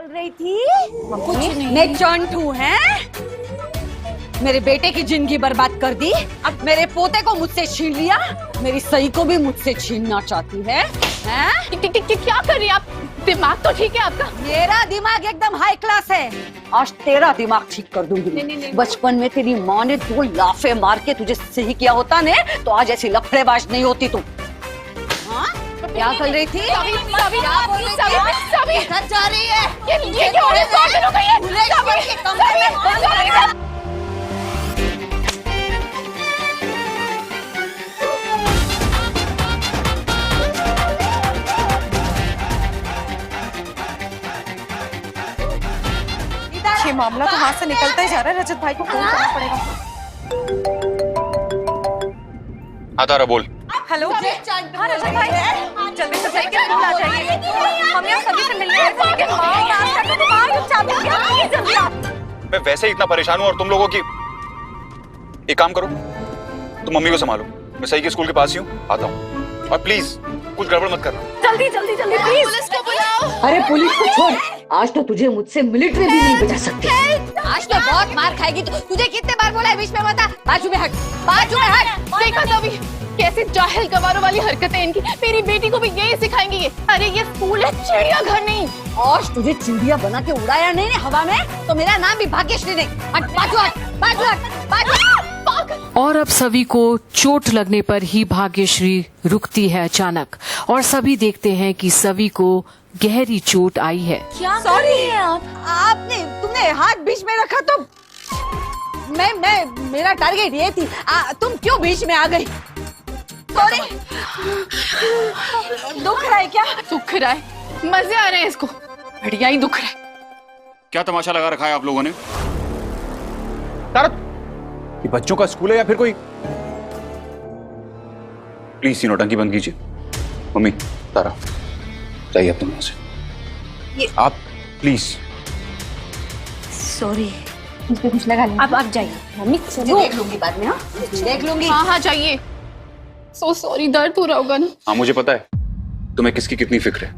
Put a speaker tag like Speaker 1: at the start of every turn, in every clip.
Speaker 1: बोल रही थी? मैं चंटू है, मेरे बेटे की जिंदगी बर्बाद कर दी, अब मेरे पोते को मुझसे छीन लिया, मेरी सही को भी मुझसे छीनना चाहती है?
Speaker 2: क्या कर रही हैं आप? दिमाग तो ठीक है आपका?
Speaker 1: मेरा दिमाग एकदम हाई क्लास है, आज तेरा दिमाग ठीक कर दूंगी। बचपन में तेरी माँ ने 2 लाफे मार के तुझे सही किया होता ने तो आज ऐसी लफड़ेबाज नहीं होती तू। हाँ? क्या कर रही थी?
Speaker 2: सभी
Speaker 1: घर जा रही है?
Speaker 2: ये क्या हो रहा है?
Speaker 3: ये मामला तो हाथ से निकलता ही जा रहा है। रजत भाई को फोन करना पड़ेगा।
Speaker 4: हाँ तारा बोल।
Speaker 3: हेलो हाँ रजत भाई, जल्दी से जाइए, स्कूल आ जाइए। हम यहाँ सभी से मिलने आए थे, लेकिन
Speaker 4: मैं वैसे ही इतना परेशान हूँ और तुम लोगों की, एक काम करो, तुम मम्मी को संभालो, मैं सही के स्कूल के पास ही हूँ, आता हूँ, और प्लीज कुछ गड़बड़ मत करना।
Speaker 3: जल्दी प्लीज।
Speaker 2: पुलिस को बुलाओ।
Speaker 1: अरे पुलिस को छोड़, आज तो तुझे मुझसे मिलिट्री भी नहीं बचा सकती। आज तो बहुत मार खाएगी। तुझे कितने बार बोला है बीच में मत आ? बाजू में हट।
Speaker 2: देखा सभी कैसे जाहिल गवारों वाली हरकतें इनकी। मेरी बेटी को भी यही सिखाएंगी ये। अरे ये स्कूल है, चिड़ियाघर नहीं।
Speaker 1: आज तुझे चिड़िया बना के उड़ाया नहीं हवा में तो मेरा नाम भी भाग्यश्री नहीं। बाजू।
Speaker 5: और अब सभी को चोट लगने पर ही भाग्यश्री रुकती है अचानक और सभी देखते हैं कि सभी को गहरी चोट आई है।
Speaker 2: क्या सॉरी है
Speaker 1: आपने तुमने हाथ बीच में रखा तो मैं मेरा टारगेट ये थी। तुम क्यों बीच में आ गई?
Speaker 2: सॉरी।
Speaker 1: दुख रहा है क्या?
Speaker 2: दुख रहा है, मजे आ रहे हैं इसको, बढ़िया ही दुख रहा है।
Speaker 4: क्या तमाशा लगा रखा है आप लोगों ने? तारा, ये बच्चों का स्कूल है या फिर कोई? प्लीज ये नौटंकी बंद कीजिए। मम्मी, तारा, जाइए अब तुम यहाँ से। आप प्लीज।
Speaker 1: सॉरी,
Speaker 3: मुझे कुछ लगा लेना। अब आप जाइए।
Speaker 1: मम्मी देख लूंगी बाद में। हाँ देख लूंगी।
Speaker 2: हाँ जाइए। सो सॉरी, दर्द हो रहा होगा ना?
Speaker 4: हाँ मुझे पता है तुम्हें किसकी कितनी फिक्र है,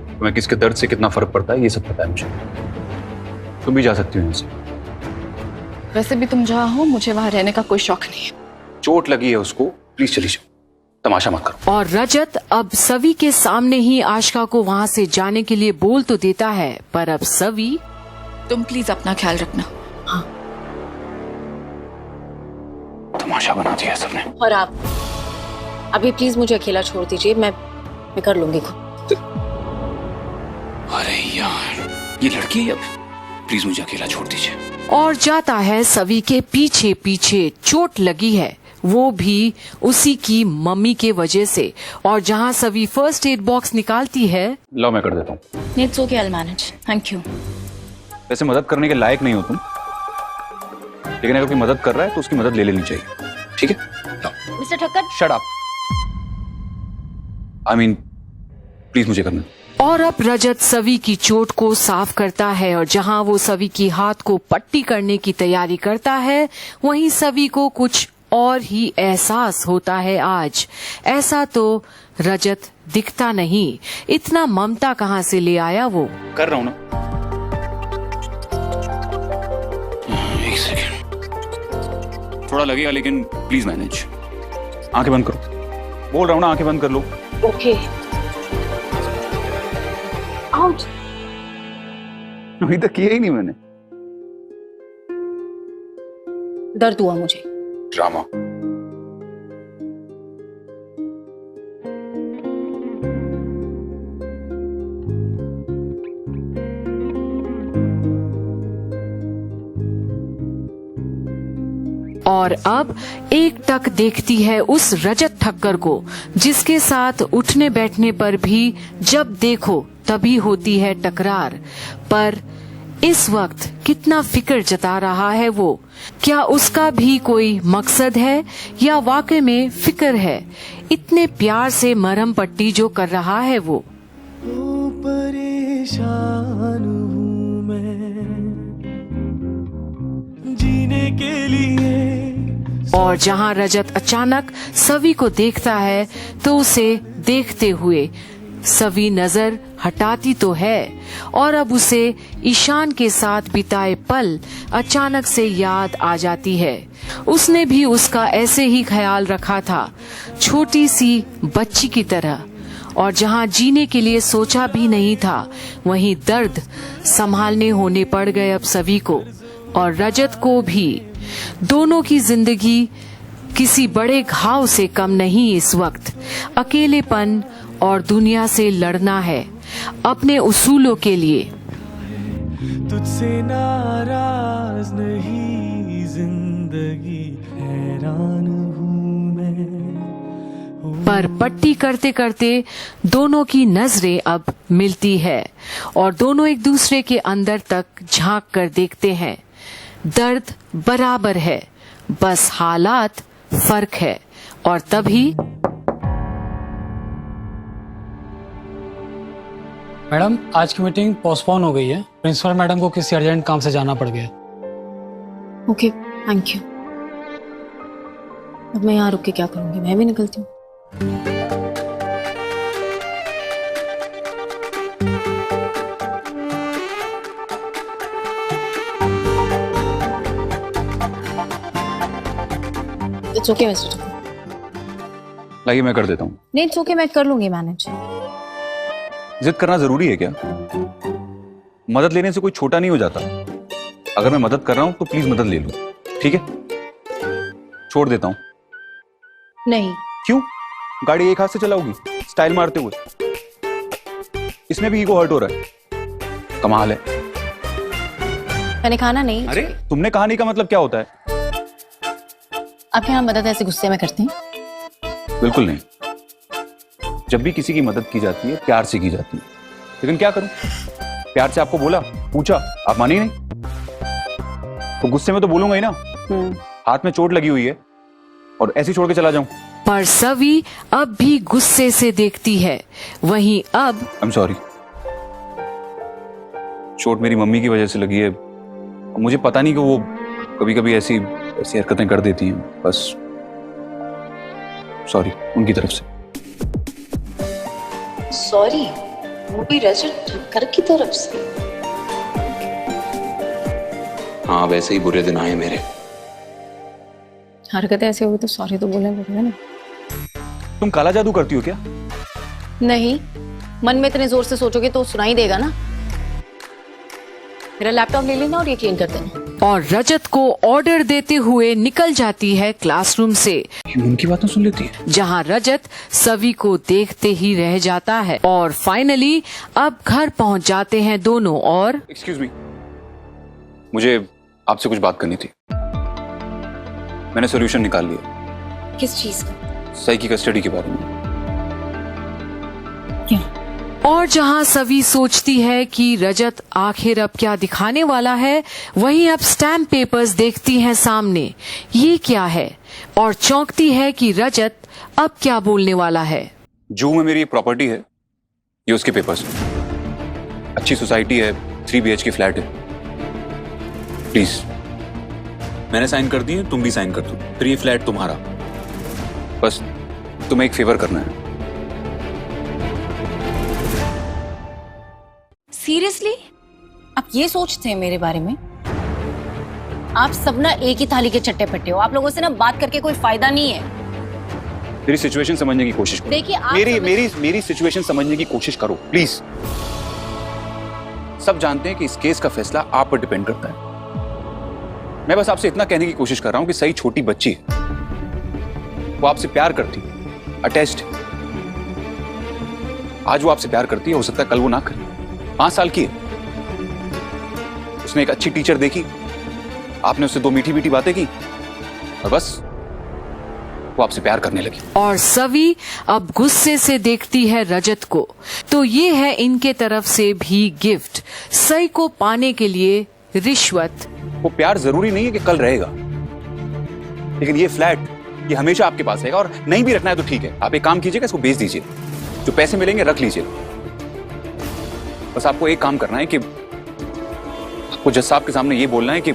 Speaker 4: तुम्हें किसके दर्द से कितना फर्क पड़ता है, ये सब पता है मुझे। तुम भी जा सकती हो यहाँ से।
Speaker 2: वैसे भी तुम जहाँ हो मुझे वहाँ रहने का कोई शौक नहीं है।
Speaker 4: चोट लगी है उसको, प्लीज चली जाओ, तमाशा मत करो।
Speaker 5: और रजत अब सवी के सामने ही आशिका को वहाँ से जाने के लिए बोल तो देता है, पर अब सवी।
Speaker 2: तुम प्लीज अपना ख्याल रखना।
Speaker 5: हाँ।
Speaker 4: तमाशा बना दिया सबने।
Speaker 3: और आप अभी प्लीज मुझे अकेला छोड़ दीजिए, मैं कर लूंगी खुद।
Speaker 4: अरे यार, ये लड़की है, अब प्लीज मुझे अकेला छोड़ दीजिए।
Speaker 5: और जाता है सवी के पीछे पीछे। चोट लगी है वो भी उसी की मम्मी के वजह से। और जहाँ सवी फर्स्ट एड बॉक्स निकालती है।
Speaker 4: लो मैं कर देता हूँ।
Speaker 3: It's okay, I will manage, thank you.
Speaker 4: वैसे मदद करने के लायक नहीं हो तुम, लेकिन अगर कोई मदद कर रहा है तो उसकी मदद ले लेनी चाहिए, ठीक है?
Speaker 3: Mister Thakkar,
Speaker 4: shut up. I mean please मुझे करना।
Speaker 5: और अब रजत सवी की चोट को साफ करता है और जहां वो सवी की हाथ को पट्टी करने की तैयारी करता है, वहीं सवी को कुछ और ही एहसास होता है आज। ऐसा तो रजत दिखता नहीं, इतना ममता कहाँ से ले आया वो?
Speaker 4: कर रहा हूँ ना। एक सेकेंड, थोड़ा लगेगा लेकिन प्लीज मैनेज। आंखें बंद करो, बोल रहा हूँ ना, आंखें बंद कर लो।
Speaker 3: ओके। आउट।
Speaker 4: अभी तक किया ही नहीं मैंने।
Speaker 3: दर्द हुआ मुझे।
Speaker 4: ड्रामा।
Speaker 5: और अब एक टक देखती है उस रजत ठक्कर को, जिसके साथ उठने बैठने पर भी जब देखो तभी होती है टकरार। पर इस वक्त कितना फिक्र जता रहा है वो। क्या उसका भी कोई मकसद है या वाकई में फिक्र है? इतने प्यार से मरहम पट्टी जो कर रहा है वो।
Speaker 6: परेशान हूँ मैं जीने के लिए।
Speaker 5: और जहां रजत अचानक सवी को देखता है तो उसे देखते हुए सवी नजर हटाती तो है और अब उसे ईशान के साथ बिताए पल अचानक से याद आ जाती है। उसने भी उसका ऐसे ही ख्याल रखा था, छोटी सी बच्ची की तरह, और जहाँ जीने के लिए सोचा भी नहीं था वहीं दर्द संभालने होने पड़ गए अब सभी को और रजत को भी। दोनों की जिंदगी किसी बड़े घाव से कम नहीं इस वक्त। अकेलेपन और दुनिया से लड़ना है अपने उसूलों के लिए।
Speaker 6: तुझसे नाराज नहीं जिंदगी, हैरान हूँ मैं।
Speaker 5: पर पट्टी करते करते दोनों की नजरें अब मिलती है और दोनों एक दूसरे के अंदर तक झांक कर देखते हैं। दर्द बराबर है, बस हालात फर्क है। और तभी
Speaker 7: मैडम, आज की मीटिंग पोस्टपोन हो गई है। प्रिंसिपल मैडम को किसी अर्जेंट काम से जाना पड़ गया।
Speaker 2: Okay, thank you. अब मैं यहाँ रुक के क्या करूंगी, मैं भी निकलती हूँ। It's okay mister.
Speaker 4: लाइए मैं कर देता हूँ।
Speaker 2: नहीं, इट्स ओके, मैं कर लूंगी मैनेज।
Speaker 4: जिद करना जरूरी है क्या? मदद लेने से कोई छोटा नहीं हो जाता। अगर मैं मदद कर रहा हूं तो प्लीज मदद ले लो, ठीक है? छोड़ देता हूं।
Speaker 2: नहीं।
Speaker 4: क्यों? गाड़ी एक हाथ से चलाओगी स्टाइल मारते हुए? इसमें भी ईगो हर्ट हो रहा है। कमाल है।
Speaker 2: मैंने कहा ना नहीं।
Speaker 4: अरे तुमने कहानी का मतलब क्या होता है?
Speaker 2: आपके यहाँ मदद ऐसे गुस्से में करते हैं?
Speaker 4: बिल्कुल नहीं। जब भी किसी की मदद की जाती है प्यार से की जाती है, लेकिन क्या करूं? प्यार से आपको बोला, पूछा, आप मानी नहीं, तो गुस्से में तो बोलूंगा ही ना। हाथ में चोट लगी हुई है और ऐसे छोड़ के चला जाऊं?
Speaker 5: पर सवी अब भी गुस्से से देखती है। वहीं अब
Speaker 4: आई एम सॉरी। चोट मेरी मम्मी की वजह से लगी है। मुझे पता नहीं कि वो कभी कभी ऐसी हरकतें कर देती हैं, बस सॉरी उनकी तरफ से।
Speaker 8: सॉरी, वो भी रजत ठक्कर की तरफ से?
Speaker 9: हाँ, वैसे ही बुरे दिन आए मेरे।
Speaker 2: हरकतें ऐसे हुई तो सॉरी तो बोलना पड़ेगा ना।
Speaker 4: तुम काला जादू करती हो क्या?
Speaker 2: नहीं, मन में इतने जोर से सोचोगे तो सुनाई देगा ना। मेरा लैपटॉप ले लेना और ये क्लीन कर देना।
Speaker 5: और रजत को ऑर्डर देते हुए निकल जाती है क्लासरूम से,
Speaker 4: उनकी बातें सुन लेती है।
Speaker 5: जहां रजत सवी को देखते ही रह जाता है। और फाइनली अब घर पहुंच जाते हैं दोनों। और
Speaker 4: एक्सक्यूज मी, मुझे आपसे कुछ बात करनी थी। मैंने सॉल्यूशन निकाल लिया।
Speaker 2: किस चीज का?
Speaker 4: सही की कस्टडी के बारे में।
Speaker 5: और जहां सवी सोचती है कि रजत आखिर अब क्या दिखाने वाला है, वहीं अब स्टैम्प पेपर्स देखती है सामने। ये क्या है? और चौंकती है कि रजत अब क्या बोलने वाला है।
Speaker 4: जू में मेरी एक प्रॉपर्टी है, ये उसके पेपर्स हैं। अच्छी सोसाइटी है, 3 BHK फ्लैट है। प्लीज, मैंने साइन कर दी है, तुम भी साइन कर दो, फिर ये फ्लैट तुम्हारा। बस तुम्हें एक फेवर करना है।
Speaker 2: सीरियसली? आप ये सोचते हैं मेरे बारे में? आप सब ना एक ही थाली के चट्टे पट्टे हो। आप लोगों से ना बात करके कोई फायदा नहीं है।
Speaker 4: मेरी सिचुएशन समझने की कोशिश करो।
Speaker 2: देखिए, आप
Speaker 4: मेरी सिचुएशन समझने की कोशिश करो प्लीज। सब जानते हैं कि इस केस का फैसला आप पर डिपेंड करता है। मैं बस आपसे इतना कहने की कोशिश कर रहा हूं कि सही छोटी बच्ची है, वो आपसे प्यार करती है, अटैच्ड है। आज वो आपसे प्यार करती है, हो सकता है कल वो ना करे। 5 साल की है, उसने एक अच्छी टीचर देखी, आपने उससे 2 मीठी मीठी बातें की और बस वो आपसे प्यार करने लगी।
Speaker 5: और सवी अब गुस्से से देखती है रजत को। तो ये है इनके तरफ से भी गिफ्ट। सई को पाने के लिए रिश्वत।
Speaker 4: वो प्यार जरूरी नहीं है कि कल रहेगा, लेकिन ये फ्लैट ये हमेशा आपके पास रहेगा। और नहीं भी रखना है तो ठीक है, आप एक काम कीजिएगा, इसको बेच दीजिए, जो पैसे मिलेंगे रख लीजिए। बस आपको एक काम करना है कि आपको जज साहब के सामने ये बोलना है कि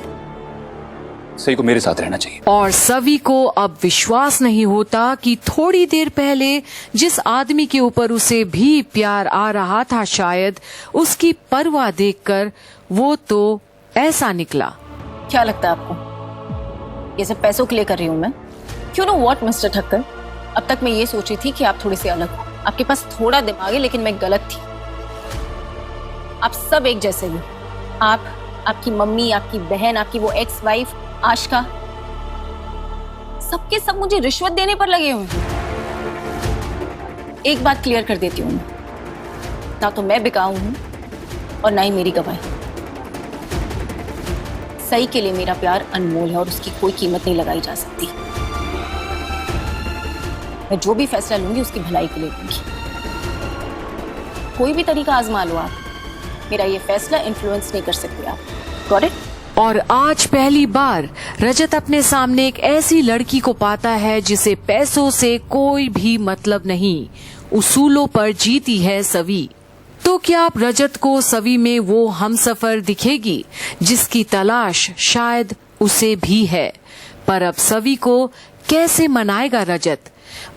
Speaker 4: सही को मेरे साथ रहना चाहिए।
Speaker 5: और सभी को अब विश्वास नहीं होता कि थोड़ी देर पहले जिस आदमी के ऊपर उसे भी प्यार आ रहा था, शायद उसकी परवाह देखकर वो तो ऐसा निकला।
Speaker 2: क्या लगता है आपको ये सब पैसों के लिए कर रही हूँ मैं? क्यों नो व्हाट मिस्टर ठक्कर, अब तक मैं ये सोच रही थी कि आप थोड़े से अलग हो, आपके पास थोड़ा दिमाग है, लेकिन मैं गलत थी। आप सब एक जैसे ही, आप, आपकी मम्मी, आपकी बहन, आपकी वो एक्स वाइफ आशिका, सबके सब मुझे रिश्वत देने पर लगे हुए हैं। एक बात क्लियर कर देती हूँ, ना तो मैं बिकाऊ हूं और ना ही मेरी गवाही। सही के लिए मेरा प्यार अनमोल है और उसकी कोई कीमत नहीं लगाई जा सकती। मैं जो भी फैसला लूंगी उसकी भलाई के लिए लूंगी। कोई भी तरीका आजमा लो आप, मेरा ये फैसला इन्फ्लुएंस नहीं कर सकते आप। Got it?
Speaker 5: और आज पहली बार रजत अपने सामने एक ऐसी लड़की को पाता है जिसे पैसों से कोई भी मतलब नहीं, उसूलों पर जीती है सवी। तो क्या अब रजत को सवी में वो हमसफर दिखेगी जिसकी तलाश शायद उसे भी है? पर अब सवी को कैसे मनाएगा रजत?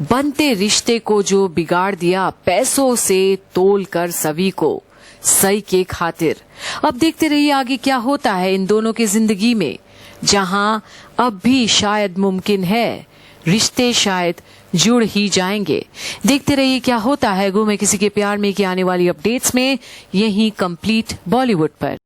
Speaker 5: बनते रिश्ते को जो बिगाड़ दिया पैसों से तोल कर सवी को, सही के खातिर। अब देखते रहिए आगे क्या होता है इन दोनों की जिंदगी में, जहां अब भी शायद मुमकिन है रिश्ते शायद जुड़ ही जाएंगे। देखते रहिए क्या होता है गुम है किसी के प्यार में की आने वाली अपडेट्स में, यही कंप्लीट बॉलीवुड पर।